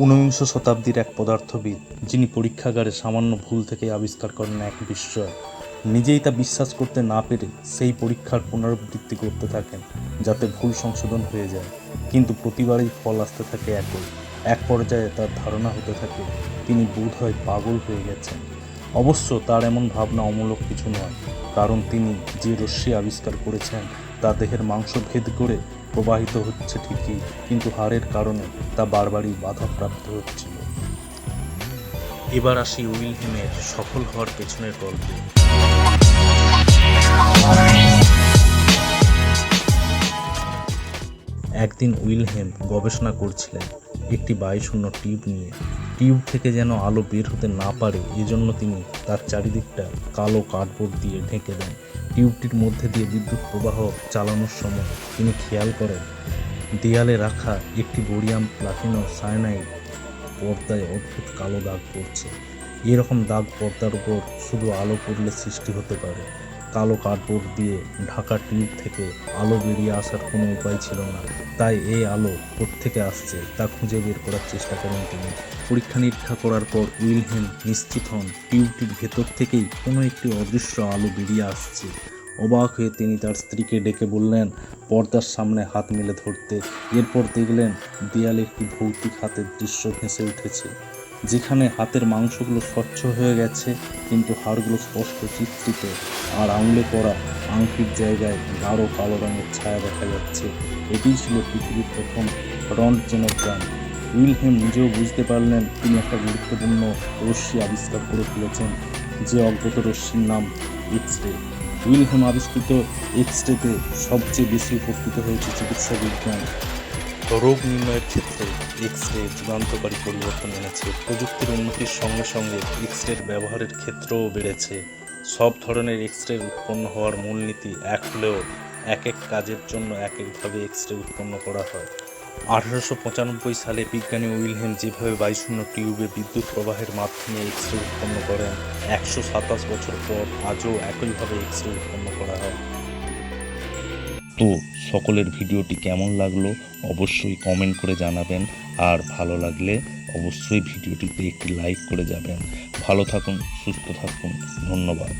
ঊনবিংশ শতাব্দীর এক পদার্থবিদ, যিনি পরীক্ষাগারে সামান্য ভুল থেকে আবিষ্কার করেন এক বিস্ময়। নিজেই তা বিশ্বাস করতে না পেরে সেই পরীক্ষার পুনরাবৃত্তি করতে থাকেন, যাতে ভুল সংশোধন হয়ে যায়। কিন্তু প্রতিবারই ফল আসতে থাকে একই। এক পর্যায়ে তার ধারণা হতে থাকে তিনি বোধহয় পাগল হয়ে গেছেন। অবশ্য তার এমন ভাবনা অমূলক কিছু নয়, কারণ তিনি যে রশ্মি আবিষ্কার করেছেন তা দেহের মাংস ভেদ করে প্রবাহিত হচ্ছে ঠিকই, কিন্তু হারের কারণে তা বারবারই বাধাপ্রাপ্ত হচ্ছিল। এবার আসি উইলহেমের সফল হওয়ার পেছনের গল্পে। একদিন উইলহেম গবেষণা করছিলেন একটি বায়ুশূন্য টিউব নিয়ে। টিউব থেকে যেন আলো বের হতে না পারে, এজন্য তিনি তার চারিদিকটা কালো কার্ডবোর্ড দিয়ে ঢেকে দেন। টিউবটির মধ্যে দিয়ে বিদ্যুৎ প্রবাহ চালানোর সময় তিনি খেয়াল করেন দেয়ালে রাখা একটি বেরিয়াম প্লাটিনাম সায়ানাইড পর্দায় অদ্ভুত কালো দাগ পড়ছে। এরকম দাগ পর্দার উপর শুধু আলো পড়লে সৃষ্টি হতে পারে। কালো কার্ডবোর্ড দিয়ে ঢাকা টিউব থেকে আলো বেরিয়ে আসার কোনো উপায় ছিল না। তাই এই আলো কোত্থেকে আসছে তা খুঁজে বের করার চেষ্টা করেন তিনি। পরীক্ষা নিরীক্ষা করার পর উইলহেম নিশ্চিত হন টিউবটির ভেতর থেকেই কোনো একটি অদৃশ্য আলো বেরিয়ে আসছে। অবাক হয়ে তিনি তার স্ত্রীকে ডেকে বললেন পর্দার সামনে হাত মেলে ধরতে। এরপর দেখলেন দেয়ালে একটি ভৌতিক হাতের দৃশ্য ভেসে উঠেছে, যেখানে হাতের মাংসগুলো স্বচ্ছ হয়ে গেছে, কিন্তু হাড়গুলো স্পষ্ট চিত্রিত, আর আঙুলে পড়া আংটির জায়গায় গাঢ় কালো রঙের ছায়া দেখা যাচ্ছে। এটিই ছিল পৃথিবীর প্রথম রন্টজেনোগ্রাম। উইলহেম নিজেও বুঝতে পারলেন তিনি একটা গুরুত্বপূর্ণ রশ্মি আবিষ্কার করে ফেলেছেন, যে অজ্ঞাত রশ্মির নাম এক্স রে। উইলহেম আবিষ্কৃত এক্স রেতে সবচেয়ে বেশি উপকৃত হয়েছে চিকিৎসা বিজ্ঞান। রোগ নির্ণয়ের ক্ষেত্রে এক্স রে যুগান্তকারী পরিবর্তন এনেছে। প্রযুক্তির উন্নতির সঙ্গে সঙ্গে এক্স রের ব্যবহারের ক্ষেত্রও বেড়েছে। সব ধরনের এক্স রে উৎপন্ন হওয়ার মূলনীতি এক হলেও এক এক কাজের জন্য এক একভাবে এক্স রে উৎপন্ন করা হয়। 1895 সালে বিজ্ঞানী উইলহেম যেভাবে বায়ুশূন্য টিউবে বিদ্যুৎ প্রবাহের মাধ্যমে এক্স রে উৎপন্ন করেন, 127 বছর পর আজও একইভাবে এক্স রে উৎপন্ন করা হয়। তো সকলের ভিডিওটি কেমন লাগলো অবশ্যই কমেন্ট করে জানাবেন, আর ভালো লাগলে অবশ্যই ভিডিওটিতে একটি লাইক করে যাবেন। ভালো থাকুন, সুস্থ থাকুন, ধন্যবাদ।